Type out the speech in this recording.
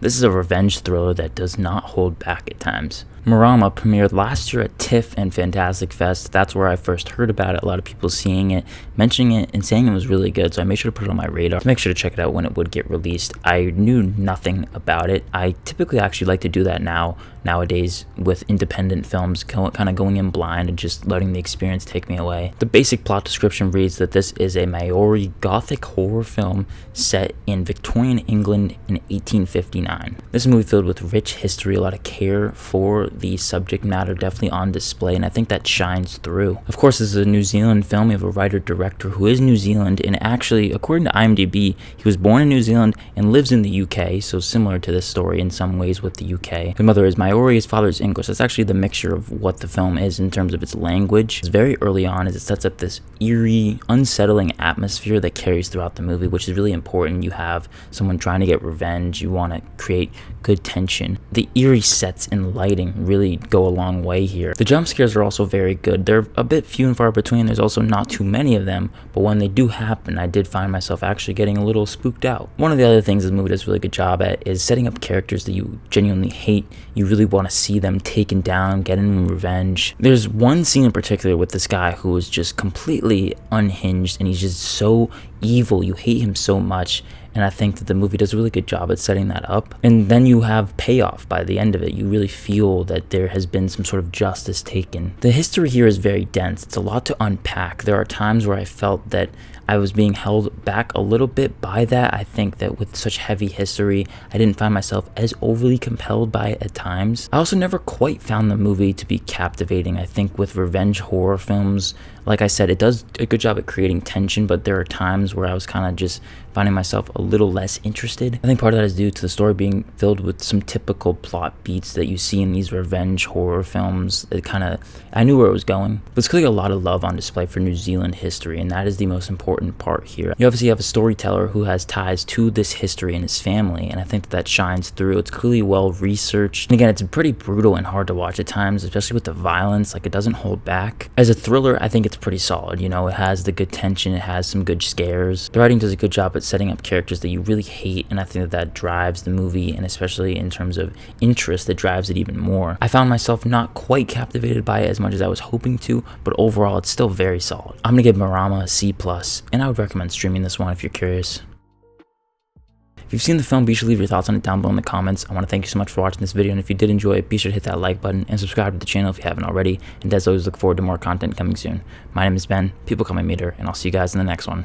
This is a revenge thriller that does not hold back at times. Mārama premiered last year at TIFF and Fantastic Fest. That's where I first heard about it. A lot of people seeing it, mentioning it, and saying it was really good, so I made sure to put it on my radar to make sure to check it out when it would get released. I knew nothing about it. I typically actually like to do that nowadays with independent films, kind of going in blind and just letting the experience take me away. The basic plot description reads that this is a Māori gothic horror film set in Victorian England in 1859. This is a movie filled with rich history, a lot of care for the subject matter, definitely on display, and I think that shines through. Of course, this is a New Zealand film. We have a writer-director who is New Zealand, and actually, according to IMDb, he was born in New Zealand and lives in the UK, so similar to this story in some ways with the UK. His mother is Māori, his father is English. That's actually the mixture of what the film is in terms of its language. It's very early on as it sets up this eerie, unsettling atmosphere that carries throughout the movie, which is really important. You have someone trying to get revenge. You want to create good tension. The eerie sets and lighting really go a long way here. The jump scares are also very good. They're a bit few and far between. There's also not too many of them, but when they do happen, I did find myself actually getting a little spooked out. One of the other things the movie does a really good job at is setting up characters that you genuinely hate. You really want to see them taken down, getting revenge. There's one scene in particular with this guy who is just completely unhinged, and he's just so evil. You hate him so much. And I think that the movie does a really good job at setting that up. And then you have payoff by the end of it. You really feel that there has been some sort of justice taken. The history here is very dense. It's a lot to unpack. There are times where I felt that I was being held back a little bit by that. I think that with such heavy history, I didn't find myself as overly compelled by it at times. I also never quite found the movie to be captivating. I think with revenge horror films, like I said, it does a good job at creating tension, but there are times where I was kind of just finding myself a little less interested. I think part of that is due to the story being filled with some typical plot beats that you see in these revenge horror films. I knew where it was going. But there's clearly a lot of love on display for New Zealand history, and that is the most important part here. You obviously have a storyteller who has ties to this history and his family, and I think that shines through. It's clearly well researched. And again, it's pretty brutal and hard to watch at times, especially with the violence. Like, it doesn't hold back. As a thriller, I think it's pretty solid. You know, it has the good tension, it has some good scares. The writing does a good job at setting up characters that you really hate, and I think that drives the movie, and especially in terms of interest, that drives it even more. I found myself not quite captivated by it as much as I was hoping to, but overall it's still very solid. I'm gonna give Mārama a C+, and I would recommend streaming this one if you're curious. If you've seen the film, be sure to leave your thoughts on it down below in the comments. I want to thank you so much for watching this video, and if you did enjoy it, be sure to hit that like button and subscribe to the channel if you haven't already. And as always, look forward to more content coming soon. My name is Ben, people call me Meter, and I'll see you guys in the next one.